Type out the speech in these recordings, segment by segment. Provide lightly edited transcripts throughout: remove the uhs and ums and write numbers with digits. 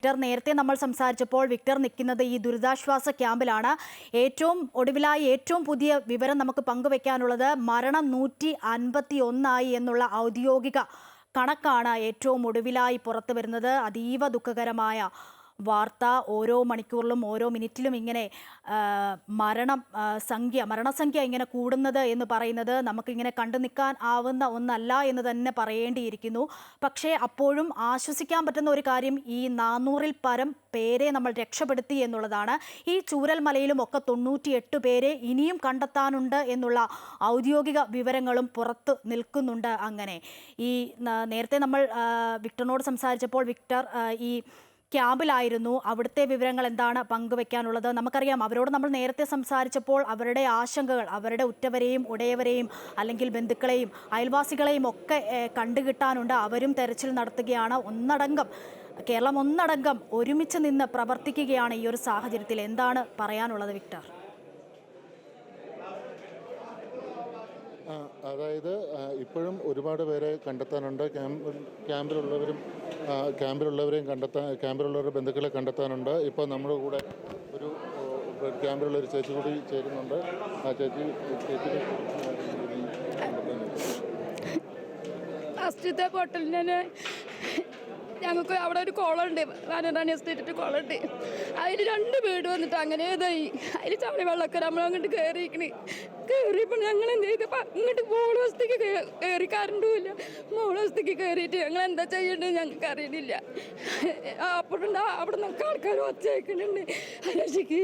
Victor, നേരത്തെ നമ്മൾ സംസാരിച്ചപ്പോൾ വിക്ടർ നിൽക്കുന്നത് ഈ ദുരിതാശ്വാസ ക്യാമ്പിലാണ്. ഒടുവിലായി ഏറ്റവും പുതിയ വിവരം നമുക്ക് പങ്കുവെക്കാനുള്ളത് മരണം 151 എന്നുള്ള ഔദ്യോഗിക കണക്കാണ് ഏറ്റവും ഒടുവിലായി പുറത്തു വരുന്നത്. അതീവ ദുഃഖകരമായ വാർത്ത. ഓരോ മണിക്കൂറിലും ഓരോ മിനിറ്റിലും ഇങ്ങനെ മരണസംഖ്യ ഇങ്ങനെ കൂടുന്നത് എന്ന് പറയുന്നത് നമുക്കിങ്ങനെ കണ്ടു നിൽക്കാൻ ആവുന്ന ഒന്നല്ല എന്ന് തന്നെ പറയേണ്ടിയിരിക്കുന്നു. പക്ഷേ അപ്പോഴും ആശ്വസിക്കാൻ പറ്റുന്ന ഒരു കാര്യം, ഈ 400-ൽ പരം പേരെ നമ്മൾ രക്ഷപ്പെടുത്തി എന്നുള്ളതാണ്. ഈ ചൂരൽമലയിലും ഒക്കെ 98 പേരെ ഇനിയും കണ്ടെത്താനുണ്ട് എന്നുള്ള ഔദ്യോഗിക വിവരങ്ങളും പുറത്ത് നിൽക്കുന്നുണ്ട്. അങ്ങനെ ഈ നേരത്തെ നമ്മൾ വിക്ടറിനോട് സംസാരിച്ചപ്പോൾ വിക്ടർ ഈ ക്യാമ്പിലായിരുന്നു. അവിടുത്തെ വിവരങ്ങൾ എന്താണ് പങ്കുവെക്കാനുള്ളത്? നമുക്കറിയാം, അവരോട് നമ്മൾ നേരത്തെ സംസാരിച്ചപ്പോൾ അവരുടെ ആശങ്കകൾ, അവരുടെ ഉറ്റവരെയും ഉടയവരെയും അല്ലെങ്കിൽ ബന്ധുക്കളെയും അയൽവാസികളെയും ഒക്കെ കണ്ടുകിട്ടാനുണ്ട്. അവരും തെരച്ചിൽ നടത്തുകയാണ്. കേരളം ഒന്നടങ്കം ഒരുമിച്ച് നിന്ന് പ്രവർത്തിക്കുകയാണ് ഈ ഒരു സാഹചര്യത്തിൽ. എന്താണ് പറയാനുള്ളത് വിക്ടർ? അതായത് ഇപ്പോഴും ഒരുപാട് പേരെ കണ്ടെത്താനുണ്ട്. ക്യാമ്പിലുള്ളവരെയും ക്യാമ്പിലുള്ളവരുടെ ബന്ധുക്കളെ കണ്ടെത്താനുണ്ട്. ഇപ്പോൾ നമ്മുടെ കൂടെ ഒരു ക്യാമ്പിലുള്ള ഒരു ചേച്ചി കൂടി ചേരുന്നുണ്ട്. ആ ചേച്ചി ഫസ്റ്റത്തെ ഹോട്ടലിന് ഞങ്ങൾക്ക് അവിടെ ഒരു കുളമുണ്ട്, വാനറാണി എസ്റ്റേറ്റ് കുളമുണ്ട്. അതിൽ 2 വീട് വന്നിട്ട് അങ്ങനെ ഇതായി. അതിൽ ചവളി വെള്ളമൊക്കെ നമ്മൾ അങ്ങോട്ട് കയറിയപ്പോൾ ഞങ്ങൾ എന്ത് ചെയ്തപ്പോൾ ഇങ്ങോട്ട് മോളവസ്ഥയ്ക്ക് കയറി, കറണ്ടുമില്ല. മോളവസ്ഥയ്ക്ക് കയറിയിട്ട് ഞങ്ങൾ എന്താ ചെയ്യേണ്ടത് ഞങ്ങൾക്ക് അറിയണില്ല. അപ്പോഴുണ്ട് അവിടെ നിന്നൊക്കെ ആൾക്കാർ ഒച്ചയക്കുന്നുണ്ട്, രക്ഷിക്ക്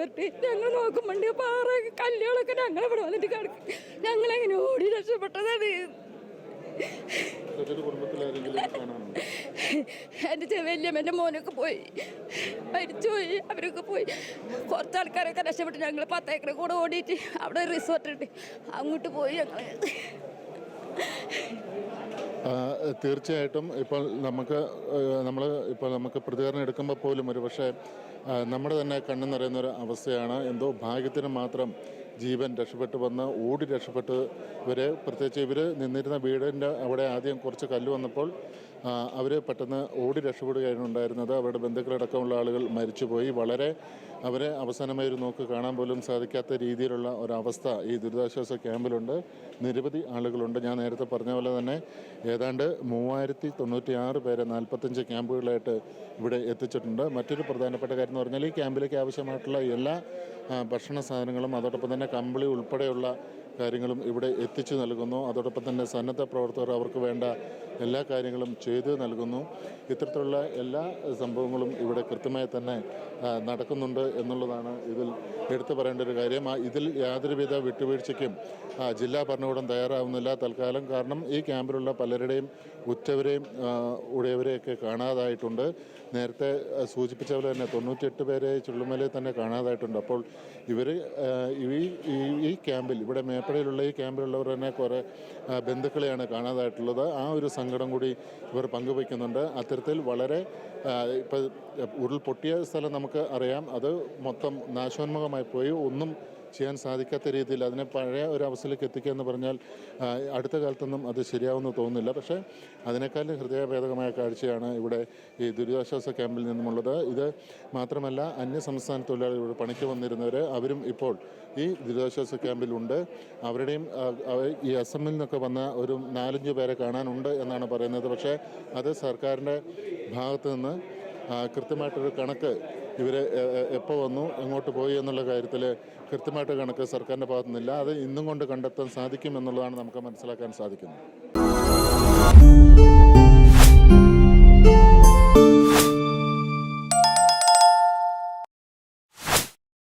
വരട്ടെ. ഞങ്ങൾ നോക്കുമ്പോണ്ട് പാറ കല്ലുകളൊക്കെ ഞങ്ങളിവിടെ വന്നിട്ട് കിടക്കും. ഞങ്ങളെങ്ങനെ ഓടി രക്ഷപ്പെട്ടതാണ്. എൻ്റെ വലിയമ്മൻ്റെ മോനൊക്കെ പോയി, മരിച്ചുപോയി. അവരൊക്കെ പോയി. കുറച്ച് ആൾക്കാരൊക്കെ രക്ഷപ്പെട്ട് ഞങ്ങൾ 10 ഏക്കർ കൂടെ ഓടിയിട്ട് അവിടെ റിസോർട്ട് ഉണ്ട്, അങ്ങോട്ട് പോയി ഞങ്ങൾ. തീർച്ചയായിട്ടും ഇപ്പോൾ നമുക്ക് പ്രതികരണം എടുക്കുമ്പോൾ പോലും ഒരു പക്ഷേ നമ്മുടെ തന്നെ കണ്ണു നിറയുന്ന ഒരു അവസ്ഥയാണ്. എന്തോ ഭാഗ്യത്തിന് മാത്രം ജീവൻ രക്ഷപ്പെട്ടു വന്ന് ഓടി രക്ഷപ്പെട്ട് പ്രത്യേകിച്ച് ഇവർ നിന്നിരുന്ന വീടിൻ്റെ അവിടെ ആദ്യം കുറച്ച് കല്ല് വന്നപ്പോൾ അവർ പെട്ടെന്ന് ഓടി രക്ഷപ്പെടുകയാണ് ഉണ്ടായിരുന്നത്. അവരുടെ ബന്ധുക്കളടക്കമുള്ള ആളുകൾ മരിച്ചുപോയി. അവരെ അവസാനമായി ഒരു നോക്ക് കാണാൻ പോലും സാധിക്കാത്ത രീതിയിലുള്ള ഒരവസ്ഥ ഈ ദുരിതാശ്വാസ ക്യാമ്പിലുണ്ട്. നിരവധി ആളുകളുണ്ട്. ഞാൻ നേരത്തെ പറഞ്ഞ പോലെ തന്നെ ഏതാണ്ട് 3096 പേരെ 45 ക്യാമ്പുകളായിട്ട് ഇവിടെ എത്തിച്ചിട്ടുണ്ട്. മറ്റൊരു പ്രധാനപ്പെട്ട കാര്യം എന്ന് പറഞ്ഞാൽ ഈ ക്യാമ്പിലേക്ക് ആവശ്യമായിട്ടുള്ള എല്ലാ ഭക്ഷണ സാധനങ്ങളും അതോടൊപ്പം തന്നെ കമ്പിളി ഉൾപ്പെടെയുള്ള കാര്യങ്ങളും ഇവിടെ എത്തിച്ചു നൽകുന്നു. അതോടൊപ്പം തന്നെ സന്നദ്ധ പ്രവർത്തകർ അവർക്ക് വേണ്ട എല്ലാ കാര്യങ്ങളും ചെയ്തു നൽകുന്നു. ഇത്തരത്തിലുള്ള എല്ലാ സംഭവങ്ങളും ഇവിടെ കൃത്യമായി തന്നെ നടക്കുന്നുണ്ട് എന്നുള്ളതാണ് ഇതിൽ എടുത്തു പറയേണ്ട ഒരു കാര്യം. ഇതിൽ യാതൊരുവിധ വിട്ടുവീഴ്ചയ്ക്കും ജില്ലാ ഭരണകൂടം തയ്യാറാവുന്നില്ല തൽക്കാലം. കാരണം ഈ ക്യാമ്പിലുള്ള പലരുടെയും ഉറ്റവരെയും ഉടയവരെയൊക്കെ കാണാതായിട്ടുണ്ട്. നേരത്തെ സൂചിപ്പിച്ച പോലെ തന്നെ 98 പേരെ ചുള്ളുമലയിൽ തന്നെ കാണാതായിട്ടുണ്ട്. അപ്പോൾ ഇവർ ഈ ക്യാമ്പിൽ, ഇവിടെ മേപ്പടയിലുള്ള ഈ ക്യാമ്പിലുള്ളവർ തന്നെ കുറേ ബന്ധുക്കളെയാണ് കാണാതായിട്ടുള്ളത്. ആ ഒരു സങ്കടം കൂടി ഇവർ പങ്കുവയ്ക്കുന്നുണ്ട്. അത്തരത്തിൽ വളരെ ഇപ്പോൾ ഉരുൾപൊട്ടിയ സ്ഥലം നമുക്ക് അറിയാം, അത് മൊത്തം നാശോന്മുഖമായി പോയി. ഒന്നും ചെയ്യാൻ സാധിക്കാത്ത രീതിയിൽ അതിനെ പഴയ ഒരു അവസ്ഥയിലേക്ക് എത്തിക്കുക എന്ന് പറഞ്ഞാൽ അടുത്ത കാലത്തൊന്നും അത് ശരിയാവുമെന്ന് തോന്നുന്നില്ല. പക്ഷേ അതിനേക്കാളും ഹൃദയഭേദകമായ കാഴ്ചയാണ് ഇവിടെ ഈ ദുരിതാശ്വാസ ക്യാമ്പിൽ നിന്നുമുള്ളത്. ഇത് മാത്രമല്ല, അന്യസംസ്ഥാന തൊഴിലാളികൾ പണിക്ക് വന്നിരുന്നവർ അവരും ഇപ്പോൾ ഈ ദുരിതാശ്വാസ ക്യാമ്പിലുണ്ട്. അവരുടെയും ഈ അസമിൽ നിന്നൊക്കെ വന്ന ഒരു 4-5 പേരെ കാണാനുണ്ട് എന്നാണ് പറയുന്നത്. പക്ഷേ അത് സർക്കാരിൻ്റെ ഭാഗത്തു നിന്ന് കൃത്യമായിട്ടൊരു കണക്ക് ഇവർ എപ്പോൾ വന്നു എങ്ങോട്ട് പോയി എന്നുള്ള കാര്യത്തിൽ കൃത്യമായിട്ട് കണക്ക് സർക്കാരിൻ്റെ ഭാഗത്തു നിന്നില്ല. അത് ഇന്നും കൊണ്ട് കണ്ടെത്താൻ സാധിക്കും എന്നുള്ളതാണ് നമുക്ക് മനസ്സിലാക്കാൻ സാധിക്കുന്നത്.